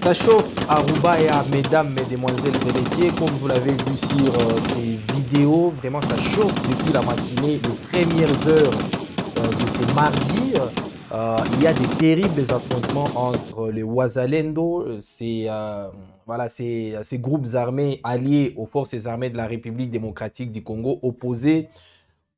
Ça chauffe à Roubaix, mesdames, mesdemoiselles et messieurs, comme vous l'avez vu sur ces vidéos, vraiment ça chauffe depuis la matinée, les premières heures de ce mardi. Il y a des terribles affrontements entre les Ouazalendo, ces groupes armés alliés aux forces armées de la République démocratique du Congo, opposés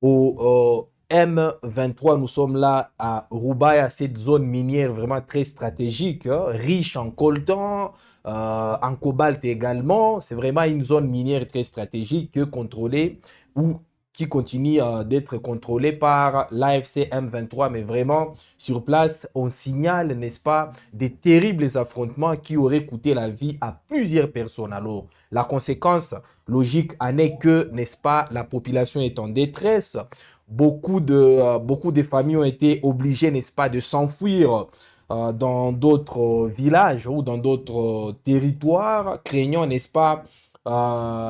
au M23. Nous sommes là à Roubaix, à cette zone minière vraiment très stratégique, hein, riche en coltan, en cobalt également. C'est vraiment une zone minière très stratégique que contrôlée ou qui continue d'être contrôlée par l'AFC M23. Mais vraiment, sur place, on signale, n'est-ce pas, des terribles affrontements qui auraient coûté la vie à plusieurs personnes. Alors, la conséquence logique en est que, n'est-ce pas, la population est en détresse. Beaucoup de familles ont été obligées, n'est-ce pas, de s'enfuir dans d'autres villages ou dans d'autres territoires, craignant, n'est-ce pas,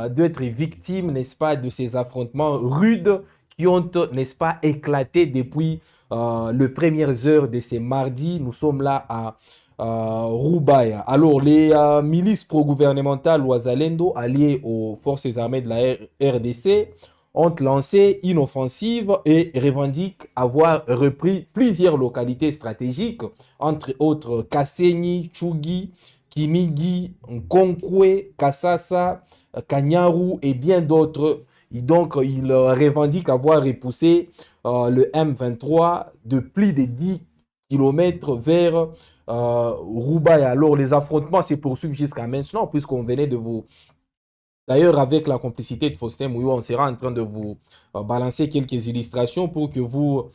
d'être victimes, n'est-ce pas, de ces affrontements rudes qui ont, n'est-ce pas, éclaté depuis les premières heures de ces mardis. Nous sommes là à Roubaix. Alors, les milices pro-gouvernementales Ouazalendo, alliées aux forces armées de la RDC, ont lancé une offensive et revendiquent avoir repris plusieurs localités stratégiques, entre autres Kasenyi, Tchougui, Kinigi, Nkonkwe, Kasasa, Kanyaru et bien d'autres. Et donc, ils revendiquent avoir repoussé le M23 de plus de 10 kilomètres vers Roubaix. Alors, les affrontements se poursuivent jusqu'à maintenant, puisqu'on venait de vous... D'ailleurs, avec la complicité de Faustin Mouillot, on sera en train de vous balancer quelques illustrations pour que vous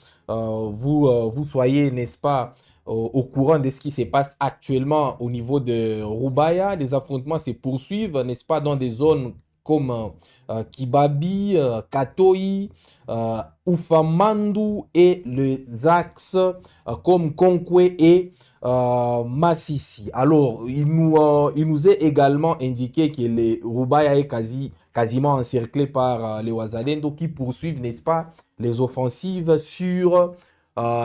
soyez, n'est-ce pas, au courant de ce qui se passe actuellement au niveau de Roubaix. Les affrontements se poursuivent, n'est-ce pas, dans des zones comme Kibabi, Katoi, Ufamandu et les axes comme Konkwe et Massissi. Alors, il nous est également indiqué que le Roubaix est quasiment encerclé par les Ouazalendo qui poursuivent, n'est-ce pas, les offensives sur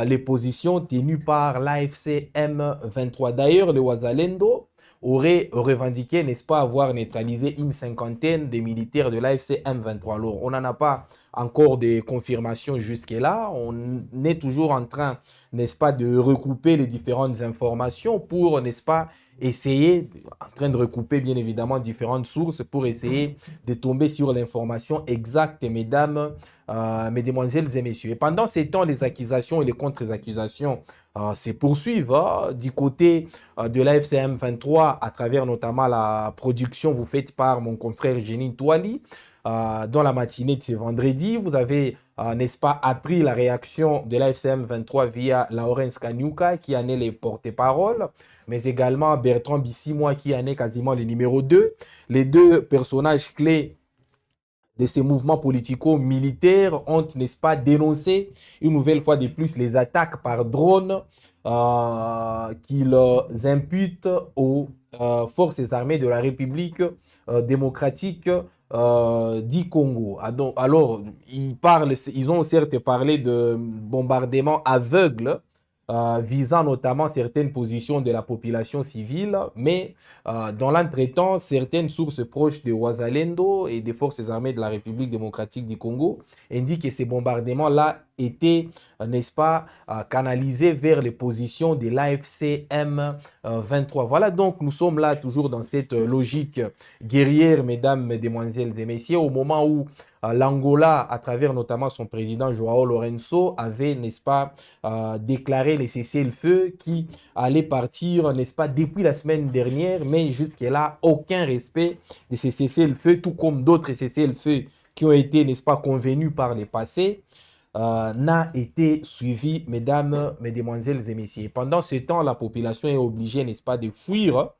les positions tenues par l'AFC M23. D'ailleurs, les Ouazalendo auraient revendiqué, n'est-ce pas, avoir neutralisé une cinquantaine de militaires de l'AFC M23. Alors, on n'en a pas encore de confirmations jusque-là. On est toujours en train, n'est-ce pas, de recouper les différentes informations pour, n'est-ce pas, essayer, en train de recouper bien évidemment différentes sources pour essayer de tomber sur l'information exacte, mesdames, mesdemoiselles et messieurs. Et pendant ces temps, les accusations et les contre-accusations se poursuivent du côté de l'AFCM 23 à travers notamment la production vous faites par mon confrère Génie Touali. Dans la matinée de ce vendredi, vous avez, n'est-ce pas, appris la réaction de l'AFCM 23 via Laurence Kanyuka qui en est les porte-parole, mais également Bertrand Bissimois qui en est quasiment le numéro 2. Les deux personnages clés de ces mouvements politico-militaires ont, n'est-ce pas, dénoncé une nouvelle fois de plus les attaques par drone qu'ils imputent aux forces armées de la République démocratique du Congo. Alors, ils ont certes parlé de bombardements aveugles visant notamment certaines positions de la population civile, mais dans l'entretemps, certaines sources proches de Ouazalendo et des forces armées de la République démocratique du Congo indiquent que ces bombardements-là étaient, n'est-ce pas, canalisés vers les positions de l'AFC M23. Voilà, donc nous sommes là toujours dans cette logique guerrière, mesdames, mesdemoiselles et messieurs, au moment où l'Angola, à travers notamment son président Joao Lourenço, avait, n'est-ce pas, déclaré les cessez-le-feu qui allaient partir, n'est-ce pas, depuis la semaine dernière, mais jusque-là, aucun respect de ces cessez-le-feu, tout comme d'autres cessez-le-feu qui ont été, n'est-ce pas, convenus par les passés, n'a été suivi, mesdames, mesdemoiselles et messieurs. Pendant ce temps, la population est obligée, n'est-ce pas, de fuir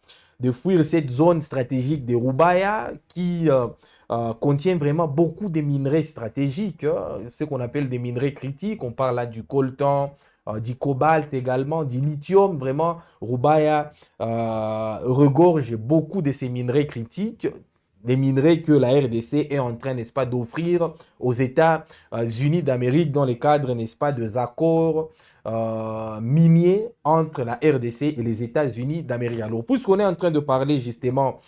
cette zone stratégique de Roubaix qui contient vraiment beaucoup de minerais stratégiques, ce qu'on appelle des minerais critiques. On parle là du coltan, du cobalt également, du lithium. Vraiment, Roubaix regorge beaucoup de ces minerais critiques. des minerais que la RDC est en train, n'est-ce pas, d'offrir aux États-Unis d'Amérique dans le cadre, n'est-ce pas, des accords miniers entre la RDC et les États-Unis d'Amérique. Alors, puisqu'on est en train de parler justement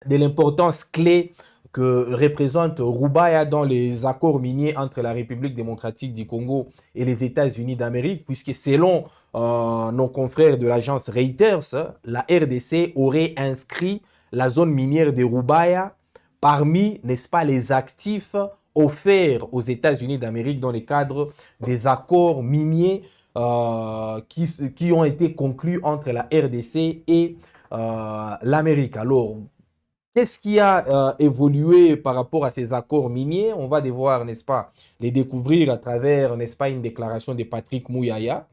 de l'importance clé que représente Roubaïa dans les accords miniers entre la République démocratique du Congo et les États-Unis d'Amérique, puisque selon nos confrères de l'agence Reuters, la RDC aurait inscrit la zone minière de Roubaïa parmi, n'est-ce pas, les actifs offerts aux États-Unis d'Amérique dans le cadre des accords miniers qui ont été conclus entre la RDC et l'Amérique. Alors, qu'est-ce qui a évolué par rapport à ces accords miniers? On va devoir, n'est-ce pas, les découvrir à travers, n'est-ce pas, une déclaration de Patrick Mouyaya,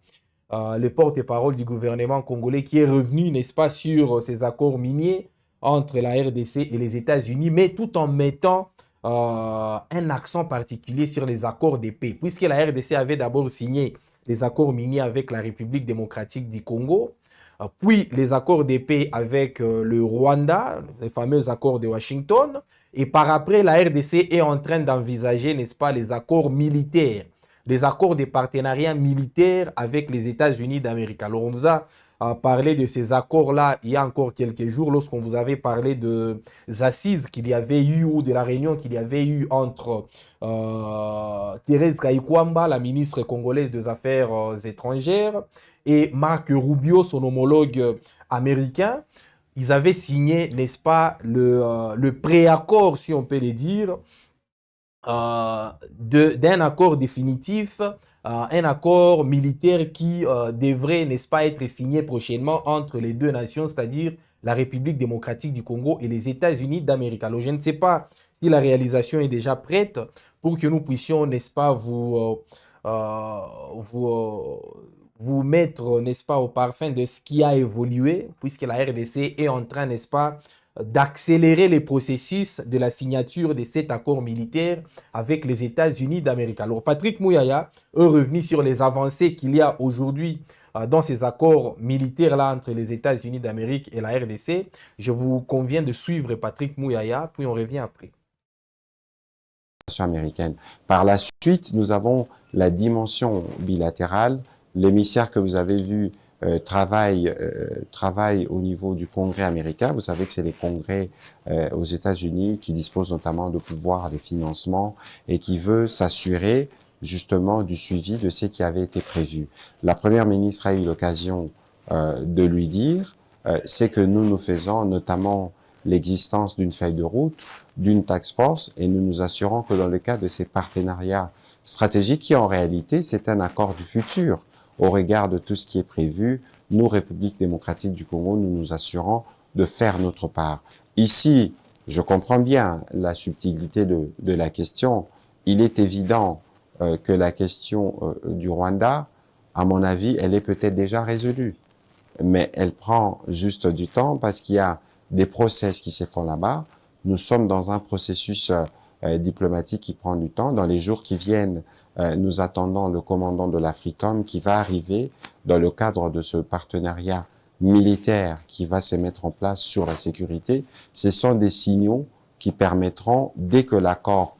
le porte-parole du gouvernement congolais, qui est revenu, n'est-ce pas, sur ces accords miniers entre la RDC et les États-Unis, mais tout en mettant un accent particulier sur les accords de paix, puisque la RDC avait d'abord signé les accords miniers avec la République démocratique du Congo, puis les accords de paix avec le Rwanda, les fameux accords de Washington, et par après, la RDC est en train d'envisager, n'est-ce pas, les accords militaires, les accords de partenariat militaire avec les États-Unis d'Amérique. Alors, on nous a parlé de ces accords-là il y a encore quelques jours, lorsqu'on vous avait parlé de assises qu'il y avait eu, ou de la réunion qu'il y avait eu entre Thérèse Kayikwamba, la ministre congolaise des Affaires étrangères, et Marc Rubio, son homologue américain. Ils avaient signé, n'est-ce pas, le préaccord, si on peut le dire, d'un accord définitif, un accord militaire qui devrait, n'est-ce pas, être signé prochainement entre les deux nations, c'est-à-dire la République démocratique du Congo et les États-Unis d'Amérique. Alors, je ne sais pas si la réalisation est déjà prête pour que nous puissions, n'est-ce pas, vous mettre, n'est-ce pas, au parfum de ce qui a évolué, puisque la RDC est en train, n'est-ce pas, d'accélérer les processus de la signature de cet accord militaire avec les États-Unis d'Amérique. Alors, Patrick Mouyaya est revenu sur les avancées qu'il y a aujourd'hui dans ces accords militaires-là entre les États-Unis d'Amérique et la RDC. Je vous conviens de suivre Patrick Mouyaya, puis on revient après. Américaine. Par la suite, nous avons la dimension bilatérale. L'émissaire que vous avez vu travaille au niveau du Congrès américain. Vous savez que c'est les congrès aux États-Unis qui disposent notamment de pouvoirs de financement et qui veut s'assurer justement du suivi de ce qui avait été prévu. La première ministre a eu l'occasion de lui dire c'est que nous faisons notamment l'existence d'une feuille de route, d'une task force, et nous nous assurons que dans le cadre de ces partenariats stratégiques, qui en réalité c'est un accord du futur, au regard de tout ce qui est prévu, nous, République démocratique du Congo, nous nous assurons de faire notre part. Ici, je comprends bien la subtilité de la question. Il est évident que la question du Rwanda, à mon avis, elle est peut-être déjà résolue. Mais elle prend juste du temps parce qu'il y a des process qui se font là-bas. Nous sommes dans un processus diplomatique qui prend du temps. Dans les jours qui viennent, nous attendons le commandant de l'Africom qui va arriver dans le cadre de ce partenariat militaire qui va se mettre en place sur la sécurité. Ce sont des signaux qui permettront, dès que l'accord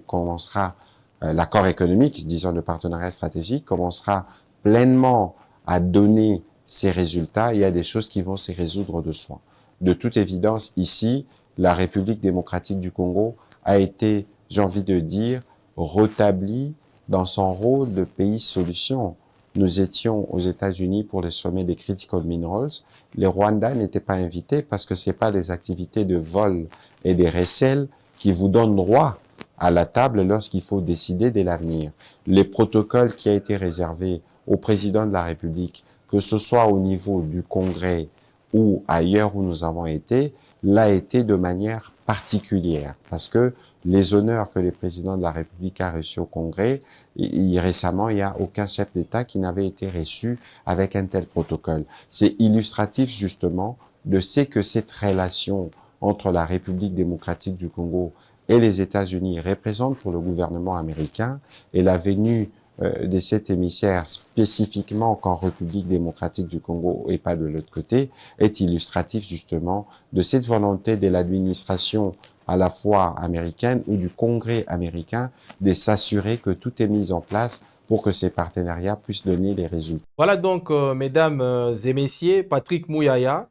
commencera, l'accord économique, disons de partenariat stratégique, commencera pleinement à donner ses résultats, il y a des choses qui vont se résoudre de soi. De toute évidence, ici, la République démocratique du Congo a été, j'ai envie de dire, rétablie dans son rôle de pays solution. Nous étions aux États-Unis pour le sommet des Critical Minerals. Les Rwandais n'étaient pas invités parce que c'est pas des activités de vol et des recels qui vous donnent droit à la table lorsqu'il faut décider de l'avenir. Les protocoles qui a été réservé au président de la République, que ce soit au niveau du Congrès ou ailleurs où nous avons été, l'a été de manière particulière parce que les honneurs que le président de la République a reçus au Congrès, récemment, il n'y a aucun chef d'État qui n'avait été reçu avec un tel protocole. C'est illustratif justement de ce que cette relation entre la République démocratique du Congo et les États-Unis représente pour le gouvernement américain et la venue de cet émissaire spécifiquement qu'en République démocratique du Congo et pas de l'autre côté est illustratif justement de cette volonté de l'administration à la fois américaine ou du Congrès américain de s'assurer que tout est mis en place pour que ces partenariats puissent donner les résultats. Voilà donc, mesdames et messieurs, Patrick Mouyaya,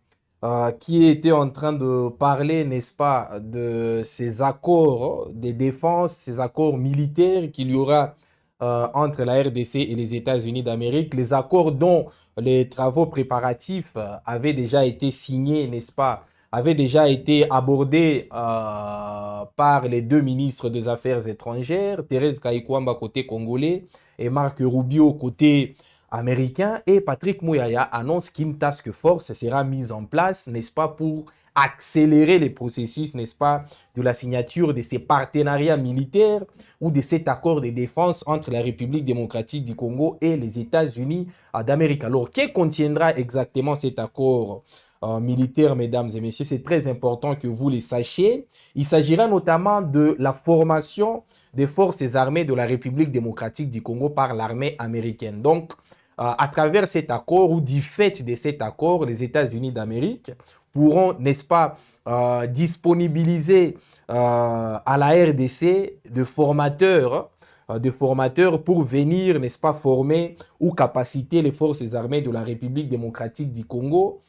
qui était en train de parler, n'est-ce pas, de ces accords de défense, ces accords militaires qu'il y aura entre la RDC et les États-Unis d'Amérique, les accords dont les travaux préparatifs avaient déjà été signés, n'est-ce pas, avaient déjà été abordés par les deux ministres des Affaires étrangères, Thérèse Kayikwamba côté congolais et Marc Rubio côté américain. Et Patrick Mouyaya annonce qu'une task force sera mise en place, n'est-ce pas, pour accélérer les processus, n'est-ce pas, de la signature de ces partenariats militaires ou de cet accord de défense entre la République démocratique du Congo et les États-Unis d'Amérique. Alors, que contiendra exactement cet accord militaire, mesdames et messieurs? C'est très important que vous le sachiez. Il s'agira notamment de la formation des forces armées de la République démocratique du Congo par l'armée américaine. Donc, à travers cet accord ou du fait de cet accord, les États-Unis d'Amérique pourront, n'est-ce pas, disponibiliser à la RDC de formateurs pour venir, n'est-ce pas, former ou capaciter les forces armées de la République démocratique du Congo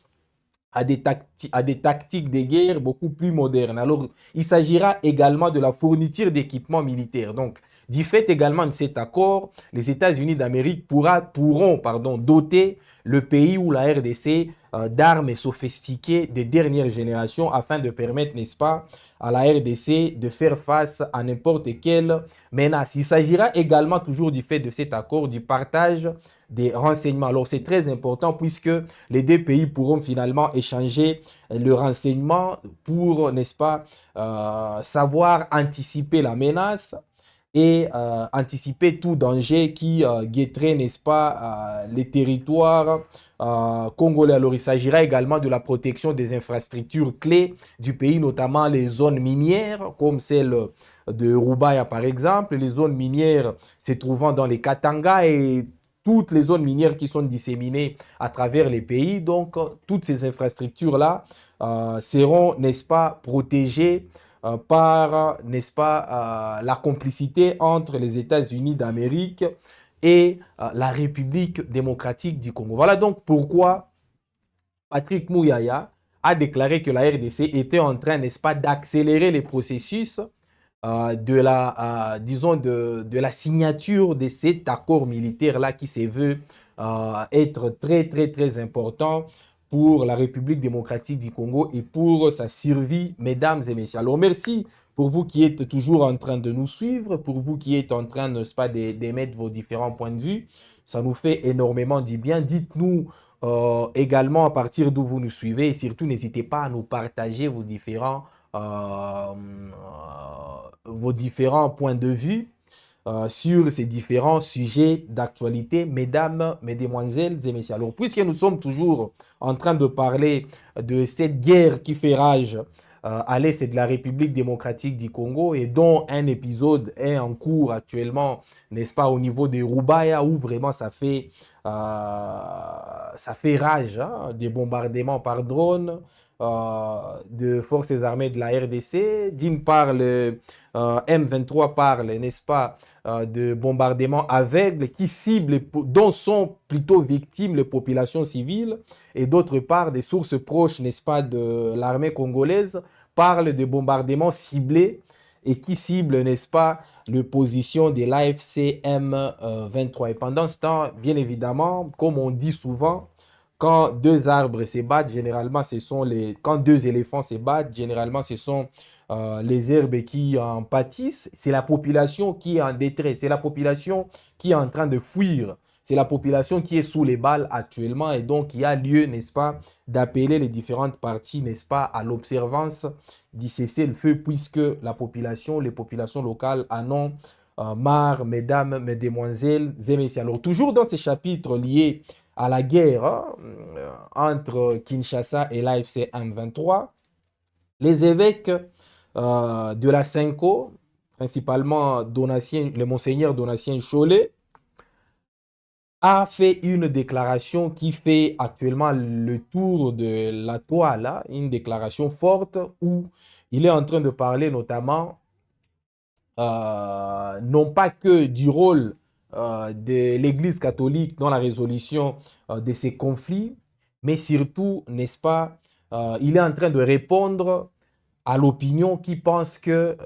à des tactiques de guerre beaucoup plus modernes. Alors, il s'agira également de la fourniture d'équipements militaires. Donc, du fait également de cet accord, les États-Unis d'Amérique pourront doter le pays ou la RDC d'armes sophistiquées de dernière génération afin de permettre, n'est-ce pas, à la RDC de faire face à n'importe quelle menace. Il s'agira également toujours du fait de cet accord du partage des renseignements. Alors, c'est très important puisque les deux pays pourront finalement échanger le renseignement pour, n'est-ce pas, savoir anticiper la menace et anticiper tout danger qui guetterait, n'est-ce pas, les territoires congolais. Alors, il s'agira également de la protection des infrastructures clés du pays, notamment les zones minières, comme celle de Rubaya, par exemple, les zones minières se trouvant dans les Katanga et toutes les zones minières qui sont disséminées à travers les pays. Donc, toutes ces infrastructures-là seront, n'est-ce pas, protégées par, n'est-ce pas, la complicité entre les États-Unis d'Amérique et la République démocratique du Congo. Voilà donc pourquoi Patrick Mouyaya a déclaré que la RDC était en train, n'est-ce pas, d'accélérer les processus disons de la signature de cet accord militaire-là qui se veut être très, très, très important pour la République démocratique du Congo et pour sa survie, mesdames et messieurs. Alors, merci pour vous qui êtes toujours en train de nous suivre, pour vous qui êtes en train, n'est-ce pas, d'émettre vos différents points de vue. Ça nous fait énormément du bien. Dites-nous également à partir d'où vous nous suivez et surtout, n'hésitez pas à nous partager vos différents points de vue sur ces différents sujets d'actualité, mesdames, mesdemoiselles et messieurs. Alors, puisque nous sommes toujours en train de parler de cette guerre qui fait rage à l'est de la République démocratique du Congo et dont un épisode est en cours actuellement, n'est-ce pas, au niveau de Rubaya, où vraiment ça fait rage, hein, des bombardements par drone de forces armées de la RDC. D'une part, le M23 parle, n'est-ce pas, de bombardements aveugles qui ciblent, dont sont plutôt victimes les populations civiles. Et d'autre part, des sources proches, n'est-ce pas, de l'armée congolaise parlent de bombardements ciblés et qui ciblent, n'est-ce pas, les positions de l'AFC M23. Et pendant ce temps, bien évidemment, comme on dit souvent, quand deux arbres se battent, généralement, quand deux éléphants se battent, généralement, ce sont les herbes qui en pâtissent. C'est la population qui est en détresse. C'est la population qui est en train de fuir. C'est la population qui est sous les balles actuellement. Et donc, il y a lieu, n'est-ce pas, d'appeler les différentes parties, n'est-ce pas, à l'observance du cessez-le-feu, puisque les populations locales en ont marre, mesdames, mesdemoiselles et messieurs. Alors, toujours dans ces chapitres liés à la guerre entre Kinshasa et l'AFC M23, les évêques de la Cinco, principalement le monseigneur Donatien Cholet, a fait une déclaration qui fait actuellement le tour de la toile, hein, une déclaration forte où il est en train de parler notamment non pas que du rôle de l'Église catholique dans la résolution de ces conflits, mais surtout, n'est-ce pas, il est en train de répondre à l'opinion qui pense que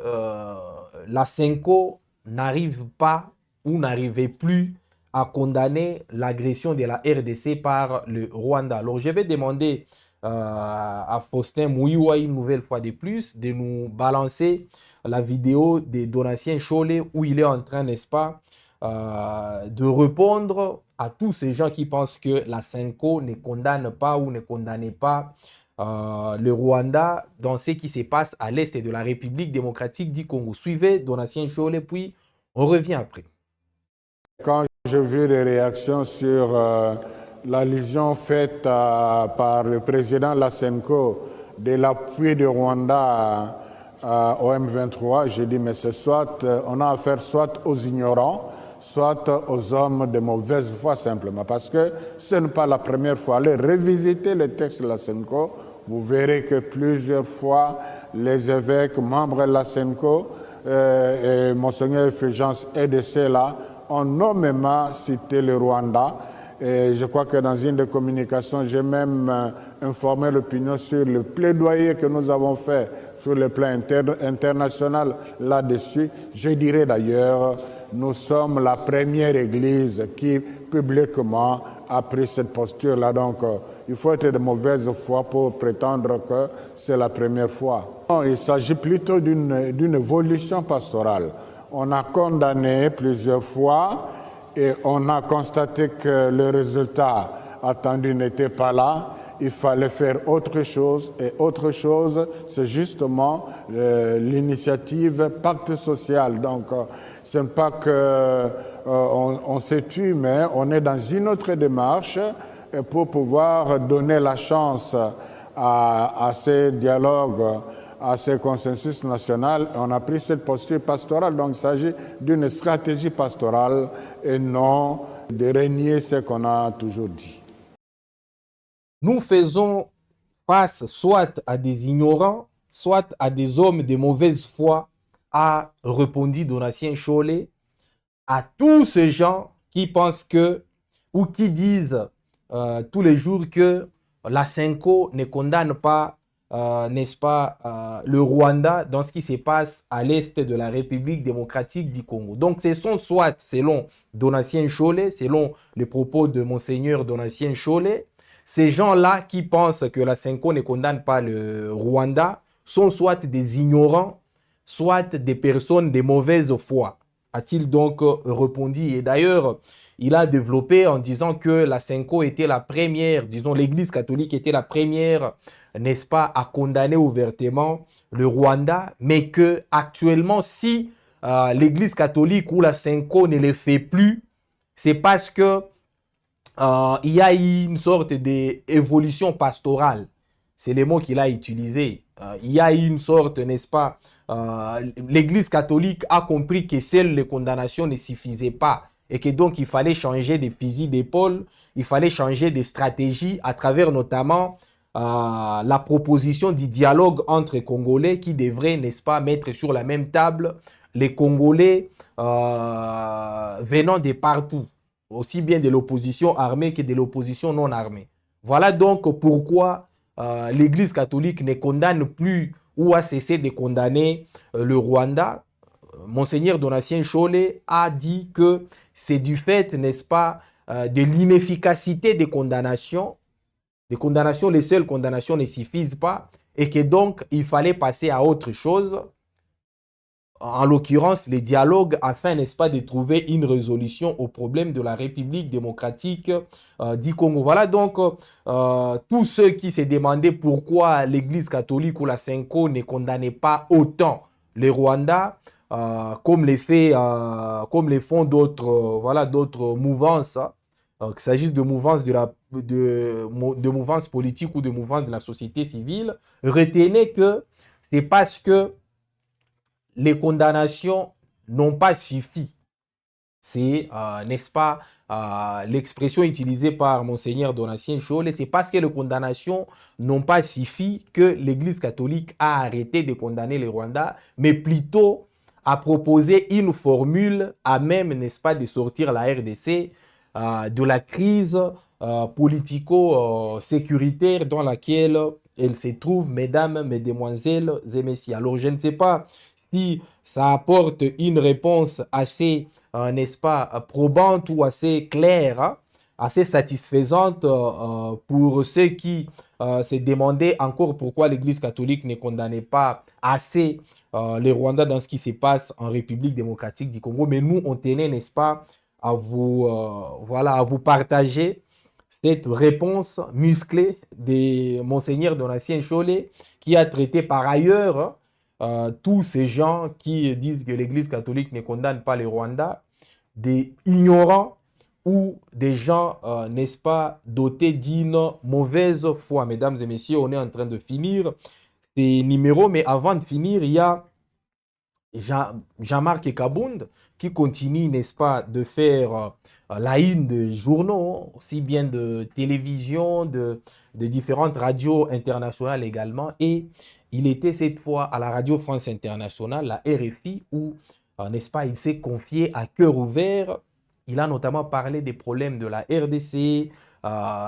la CENCO n'arrive pas ou n'arrivait plus à condamner l'agression de la RDC par le Rwanda. Alors, je vais demander à Faustin Mouiwa une nouvelle fois de plus de nous balancer la vidéo de Donatien Cholet où il est en train, n'est-ce pas, de répondre à tous ces gens qui pensent que la CENCO ne condamne pas ou ne condamnait pas le Rwanda dans ce qui se passe à l'est de la République démocratique du Congo. Suivez Donatien Cholet, puis on revient après. Quand j'ai vu les réactions sur l'allusion faite par le président Lasenko de l'appui du Rwanda au M23, j'ai dit mais c'est soit on a affaire soit aux ignorants, soit aux hommes de mauvaise foi simplement, parce que ce n'est pas la première fois. Allez revisiter le texte de Lasenko, vous verrez que plusieurs fois les évêques, membres de Lasenko et Monseigneur Fulgence EDC là, ont nommément cité le Rwanda. Et je crois que dans une des communications, j'ai même informé l'opinion sur le plaidoyer que nous avons fait sur le plan international là-dessus. Je dirais d'ailleurs, nous sommes la première église qui publiquement a pris cette posture-là. Donc, il faut être de mauvaise foi pour prétendre que c'est la première fois. Non, il s'agit plutôt d'une évolution pastorale. On a condamné plusieurs fois et on a constaté que le résultat attendu n'était pas là. Il fallait faire autre chose et autre chose, c'est justement l'initiative Pacte social. Donc, ce n'est pas qu'on se tue, mais on est dans une autre démarche pour pouvoir donner la chance à ces dialogues, à ce consensus national. On a pris cette posture pastorale, donc il s'agit d'une stratégie pastorale et non de renier ce qu'on a toujours dit. Nous faisons face soit à des ignorants, soit à des hommes de mauvaise foi, a répondu Donatien Cholet, à tous ces gens qui pensent que, ou qui disent tous les jours que la CENCO ne condamne pas, n'est-ce pas, le Rwanda dans ce qui se passe à l'est de la République démocratique du Congo. Donc, ce sont soit, selon Donatien Cholet, selon les propos de Monseigneur Donatien Cholet, ces gens-là qui pensent que la CENCO ne condamne pas le Rwanda sont soit des ignorants, soit des personnes de mauvaise foi, a-t-il donc répondu. Et d'ailleurs, il a développé en disant que la CENCO était la première, disons l'Église catholique était la première, n'est-ce pas, à condamner ouvertement le Rwanda, mais que actuellement, si l'Église catholique ou la CENCO ne le fait plus, c'est parce que il y a une sorte d'évolution pastorale. C'est le mot qu'il a utilisé. Il y a une sorte, n'est-ce pas, l'Église catholique a compris que seules les condamnations ne suffisaient pas et que donc il fallait changer des fusils d'épaule, il fallait changer des stratégies à travers notamment la proposition du dialogue entre Congolais qui devrait, n'est-ce pas, mettre sur la même table les Congolais venant de partout, aussi bien de l'opposition armée que de l'opposition non armée. Voilà donc pourquoi l'Église catholique ne condamne plus ou a cessé de condamner le Rwanda. Monseigneur Donatien Cholet a dit que c'est du fait, n'est-ce pas, de l'inefficacité des condamnations. Les condamnations, les seules condamnations ne suffisent pas et que donc il fallait passer à autre chose. En l'occurrence, les dialogues afin, n'est-ce pas, de trouver une résolution au problème de la République démocratique du Congo. Voilà donc tous ceux qui se demandaient pourquoi l'Église catholique ou la CENCO ne condamnait pas autant les Rwandais, comme les font d'autres voilà, d'autres mouvances, qu'il s'agisse de mouvances de mouvances politiques ou de mouvances de la société civile, retenez que c'est parce que les condamnations n'ont pas suffi. c'est, n'est-ce pas, l'expression utilisée par Monseigneur Donatien Chole, c'est parce que les condamnations n'ont pas suffi que l'Église catholique a arrêté de condamner les Rwandais, mais plutôt a proposé une formule à même, n'est-ce pas, de sortir la RDC de la crise politico-sécuritaire dans laquelle elle se trouve, mesdames, mesdemoiselles et messieurs. Alors, je ne sais pas si ça apporte une réponse assez, n'est-ce pas, probante ou assez claire, hein, assez satisfaisante pour ceux qui se demandaient encore pourquoi l'Église catholique ne condamnait pas assez les Rwandais dans ce qui se passe en République démocratique du Congo. Mais nous, on tenait, n'est-ce pas, à vous, voilà, à vous partager cette réponse musclée de Monseigneur Donatien Chole, qui a traité par ailleurs tous ces gens qui disent que l'Église catholique ne condamne pas les Rwandais, des ignorants ou des gens, n'est-ce pas, dotés d'une mauvaise foi. Mesdames et messieurs, on est en train de finir ces numéros, mais avant de finir, il y a Jean-Marc Kabound qui continue, n'est-ce pas, de faire la une de journaux, aussi bien de télévision, de différentes radios internationales également. Et il était cette fois à la Radio France Internationale, la RFI, où, n'est-ce pas, il s'est confié à cœur ouvert. Il a notamment parlé des problèmes de la RDC,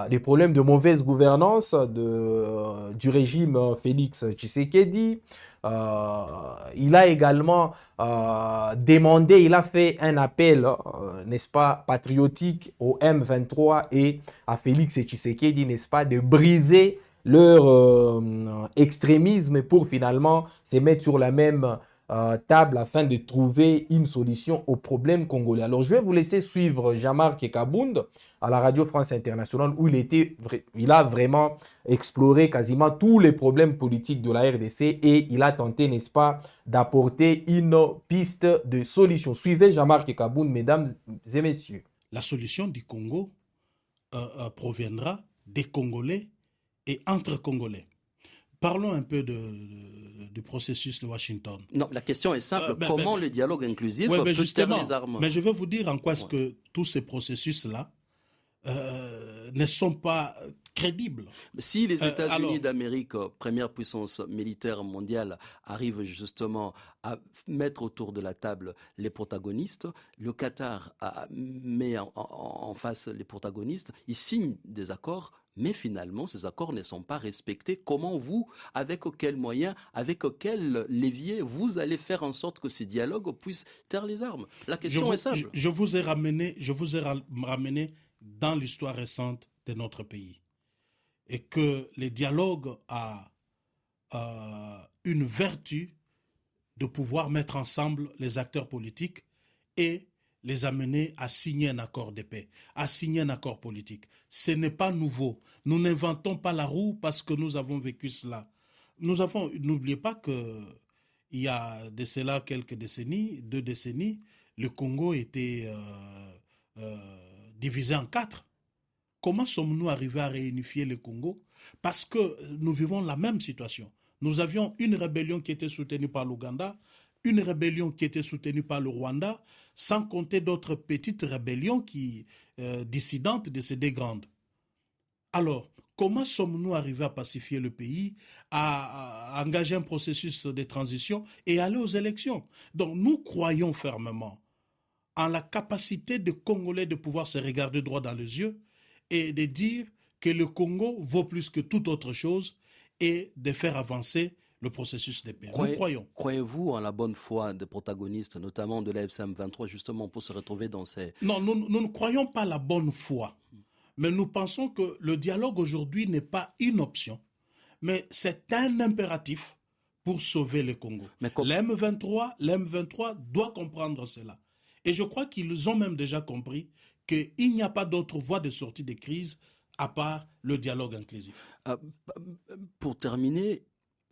des problèmes de mauvaise gouvernance du régime Félix Tshisekedi. Il a également demandé, il a fait un appel, n'est-ce pas, patriotique au M23 et à Félix Tshisekedi, n'est-ce pas, de briser leur extrémisme pour finalement se mettre sur la même table afin de trouver une solution au problème congolais. Alors, je vais vous laisser suivre Jean-Marc Kabound à la Radio France Internationale où il a vraiment exploré quasiment tous les problèmes politiques de la RDC et il a tenté, n'est-ce pas, d'apporter une piste de solution. Suivez Jean-Marc Kabound, mesdames et messieurs. La solution du Congo proviendra des Congolais et entre Congolais. Parlons un peu du processus de Washington. Non, la question est simple. Comment le dialogue inclusif peut taire les armes? Mais je vais vous dire en quoi est-ce que tous ces processus-là ne sont pas crédibles. Si les États-Unis d'Amérique, première puissance militaire mondiale, arrivent justement à mettre autour de la table les protagonistes, le Qatar met en face les protagonistes, ils signent des accords. Mais finalement, ces accords ne sont pas respectés. Comment vous, avec quels moyens, avec quel levier, vous allez faire en sorte que ces dialogues puissent taire les armes? La question est simple. Je vous ai ramené dans l'histoire récente de notre pays. Et que les dialogues a une vertu de pouvoir mettre ensemble les acteurs politiques et les amener à signer un accord de paix, à signer un accord politique. Ce n'est pas nouveau. Nous n'inventons pas la roue parce que nous avons vécu cela. N'oubliez pas qu'il y a de cela quelques décennies, 2 décennies, le Congo était divisé en 4. Comment sommes-nous arrivés à réunifier le Congo? Parce que nous vivons la même situation. Nous avions une rébellion qui était soutenue par l'Ouganda, une rébellion qui était soutenue par le Rwanda, sans compter d'autres petites rébellions dissidentes de ces 2 grandes. Alors, comment sommes-nous arrivés à pacifier le pays, à engager un processus de transition et aller aux élections? Donc, nous croyons fermement en la capacité des Congolais de pouvoir se regarder droit dans les yeux et de dire que le Congo vaut plus que toute autre chose et de faire avancer le processus de paix. Nous croyons. Croyez-vous en la bonne foi des protagonistes, notamment de la FCM23, justement pour se retrouver dans ces... Non, nous ne croyons pas la bonne foi. Mais nous pensons que le dialogue aujourd'hui n'est pas une option, mais c'est un impératif pour sauver le Congo. L'M23 doit comprendre cela. Et je crois qu'ils ont même déjà compris qu'il n'y a pas d'autre voie de sortie des crises à part le dialogue inclusif. Pour terminer,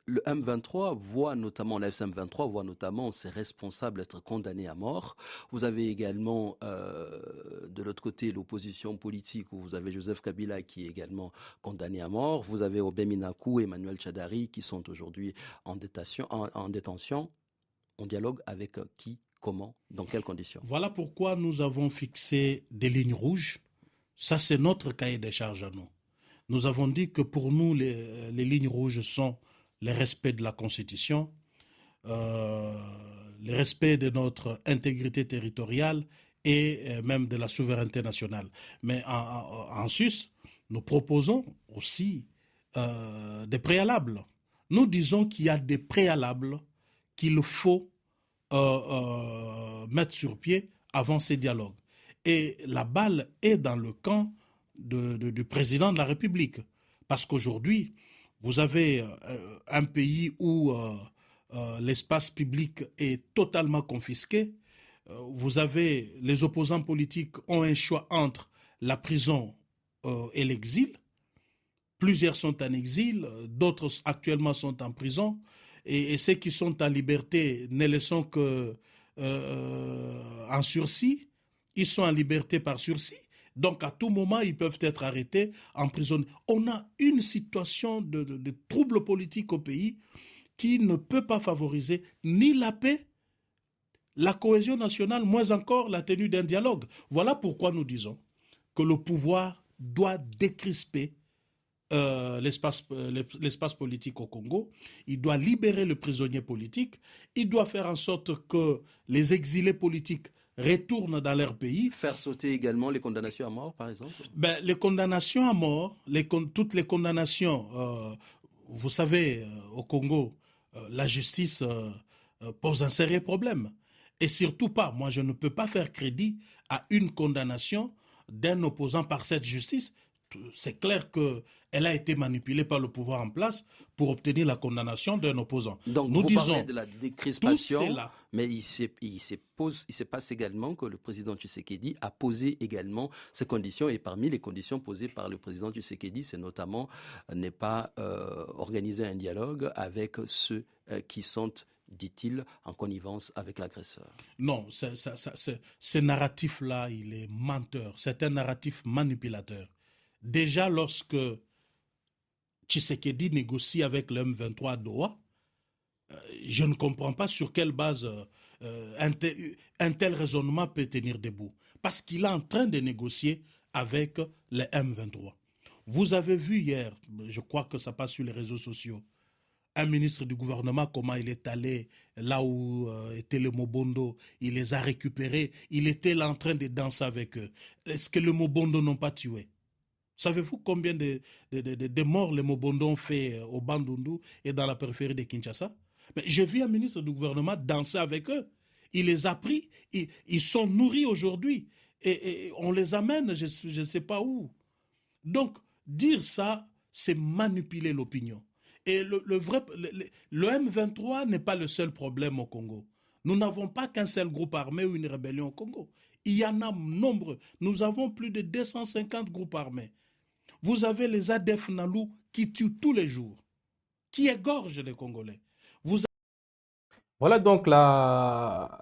le M23 voit notamment, la FCM23 voit notamment ses responsables être condamnés à mort. Vous avez également de l'autre côté l'opposition politique où vous avez Joseph Kabila qui est également condamné à mort. Vous avez Obé Minakou et Emmanuel Tchadari qui sont aujourd'hui en détention. On dialogue avec qui comment, dans quelles conditions? Voilà pourquoi nous avons fixé des lignes rouges. Ça, c'est notre cahier des charges à nous. Nous avons dit que pour nous, les lignes rouges sont le respect de la Constitution, le respect de notre intégrité territoriale et même de la souveraineté nationale. Mais en sus, nous proposons aussi des préalables. Nous disons qu'il y a des préalables qu'il faut mettre sur pied avant ces dialogues. Et la balle est dans le camp du président de la République. Parce qu'aujourd'hui, vous avez un pays où l'espace public est totalement confisqué. Vous avez les opposants politiques ont un choix entre la prison et l'exil. Plusieurs sont en exil, d'autres actuellement sont en prison. Et ceux qui sont en liberté ne le sont qu'en sursis. Ils sont en liberté par sursis. Donc, à tout moment, ils peuvent être arrêtés, emprisonnés. On a une situation de trouble politique au pays qui ne peut pas favoriser ni la paix, la cohésion nationale, moins encore la tenue d'un dialogue. Voilà pourquoi nous disons que le pouvoir doit décrisper l'espace politique au Congo. Il doit libérer le prisonnier politique. Il doit faire en sorte que les exilés politiques retournent dans leur pays. Faire sauter également les condamnations à mort, par exemple? Les condamnations à mort, toutes les condamnations, vous savez, au Congo, la justice pose un sérieux problème. Et surtout pas, moi je ne peux pas faire crédit à une condamnation d'un opposant par cette justice. C'est clair qu'elle a été manipulée par le pouvoir en place pour obtenir la condamnation d'un opposant. Donc, nous vous disons, parlez de la décrispation, là, mais il se passe également que le président Tshisekedi a posé également ces conditions, et parmi les conditions posées par le président Tshisekedi, c'est notamment ne pas organiser un dialogue avec ceux qui sont, dit-il, en connivence avec l'agresseur. Non, ce narratif-là, il est menteur. C'est un narratif manipulateur. Déjà, lorsque Tshisekedi négocie avec le M23 à Doha, je ne comprends pas sur quelle base un tel raisonnement peut tenir debout. Parce qu'il est en train de négocier avec le M23. Vous avez vu hier, je crois que ça passe sur les réseaux sociaux, un ministre du gouvernement, comment il est allé là où était le Mobondo, il les a récupérés, il était là en train de danser avec eux. Est-ce que le Mobondo n'ont pas tué? Savez-vous combien de morts les Mobondo ont fait au Bandundu et dans la périphérie de Kinshasa? Mais j'ai vu un ministre du gouvernement danser avec eux. Il les a pris, ils sont nourris aujourd'hui. Et on les amène, je ne sais pas où. Donc, dire ça, c'est manipuler l'opinion. Et le M23 n'est pas le seul problème au Congo. Nous n'avons pas qu'un seul groupe armé ou une rébellion au Congo. Il y en a nombreux. Nous avons plus de 250 groupes armés. Vous avez les ADF Nalou qui tuent tous les jours, qui égorgent les Congolais. Voilà donc la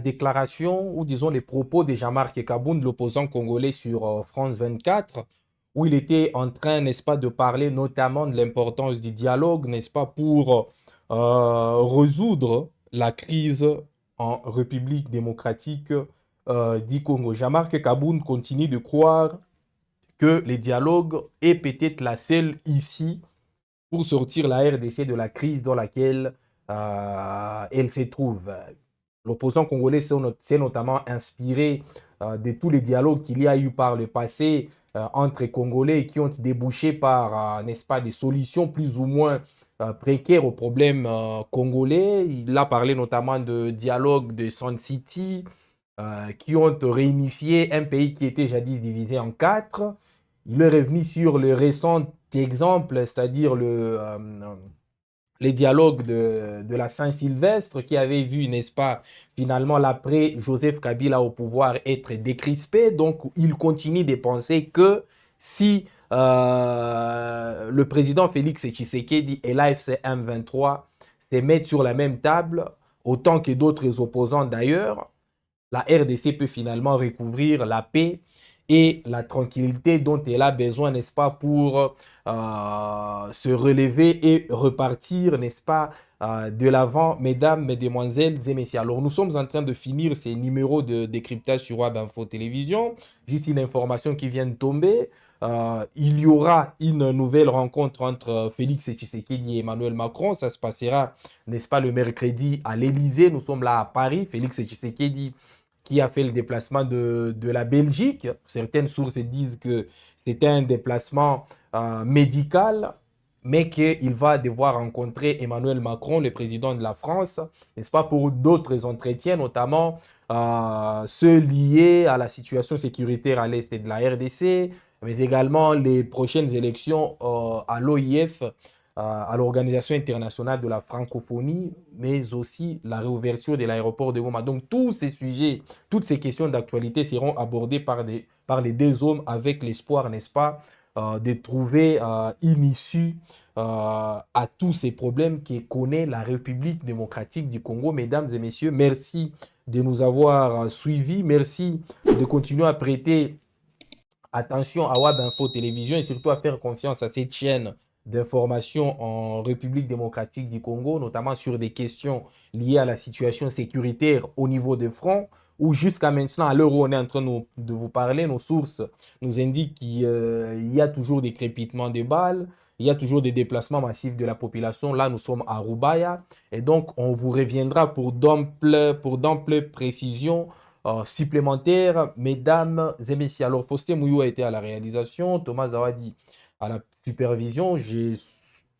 déclaration, ou disons les propos de Jean-Marc Kabound, l'opposant congolais sur France 24, où il était en train, n'est-ce pas, de parler notamment de l'importance du dialogue, n'est-ce pas, pour résoudre la crise en République démocratique du Congo. Jean-Marc Kabound continue de croire que le dialogue est peut-être la seule issue pour sortir la RDC de la crise dans laquelle elle se trouve. L'opposant congolais s'est notamment inspiré de tous les dialogues qu'il y a eu par le passé entre Congolais qui ont débouché par, n'est-ce pas, des solutions plus ou moins précaires aux problèmes congolais. Il a parlé notamment de dialogue de Sun City qui ont réunifié un pays qui était jadis divisé en 4. Il est revenu sur le récent exemple, c'est-à-dire les dialogues de la Saint-Sylvestre qui avait vu, n'est-ce pas, finalement l'après Joseph Kabila au pouvoir être décrispé. Donc, il continue de penser que si le président Félix Tshisekedi et l'AFC M23 se mettent sur la même table, autant que d'autres opposants d'ailleurs, la RDC peut finalement recouvrir la paix et la tranquillité dont elle a besoin, n'est-ce pas, pour se relever et repartir, n'est-ce pas, de l'avant, mesdames, mesdemoiselles et messieurs. Alors, nous sommes en train de finir ces numéros de décryptage sur Web Info Télévision. Juste une information qui vient de tomber. Il y aura une nouvelle rencontre entre Félix Tshisekedi et Emmanuel Macron. Ça se passera, n'est-ce pas, le mercredi à l'Élysée. Nous sommes là à Paris. Félix Tshisekedi qui a fait le déplacement de la Belgique. Certaines sources disent que c'était un déplacement médical, mais qu'il va devoir rencontrer Emmanuel Macron, le président de la France, n'est-ce pas, pour d'autres entretiens, notamment ceux liés à la situation sécuritaire à l'est de la RDC, mais également les prochaines élections à l'OIF, à l'Organisation internationale de la francophonie, mais aussi la réouverture de l'aéroport de Goma. Donc tous ces sujets, toutes ces questions d'actualité seront abordées par les deux hommes avec l'espoir, n'est-ce pas, de trouver une issue à tous ces problèmes que connaît la République démocratique du Congo. Mesdames et messieurs, merci de nous avoir suivis. Merci de continuer à prêter attention à Web Info Télévision et surtout à faire confiance à cette chaîne d'information en République démocratique du Congo, notamment sur des questions liées à la situation sécuritaire au niveau des fronts, où jusqu'à maintenant, à l'heure où on est en train de vous parler, nos sources nous indiquent qu'il y a toujours des crépitements de balles, il y a toujours des déplacements massifs de la population. Là, nous sommes à Rubaya et donc on vous reviendra pour d'amples précisions supplémentaires, mesdames et messieurs. Alors, Faustin Mouillou a été à la réalisation, Thomas Zawadi à la supervision, j'ai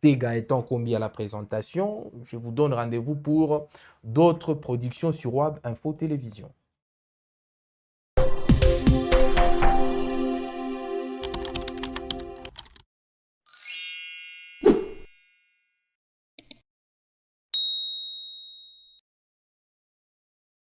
Gaëtan Kombi à la présentation. Je vous donne rendez-vous pour d'autres productions sur Web Info Télévision.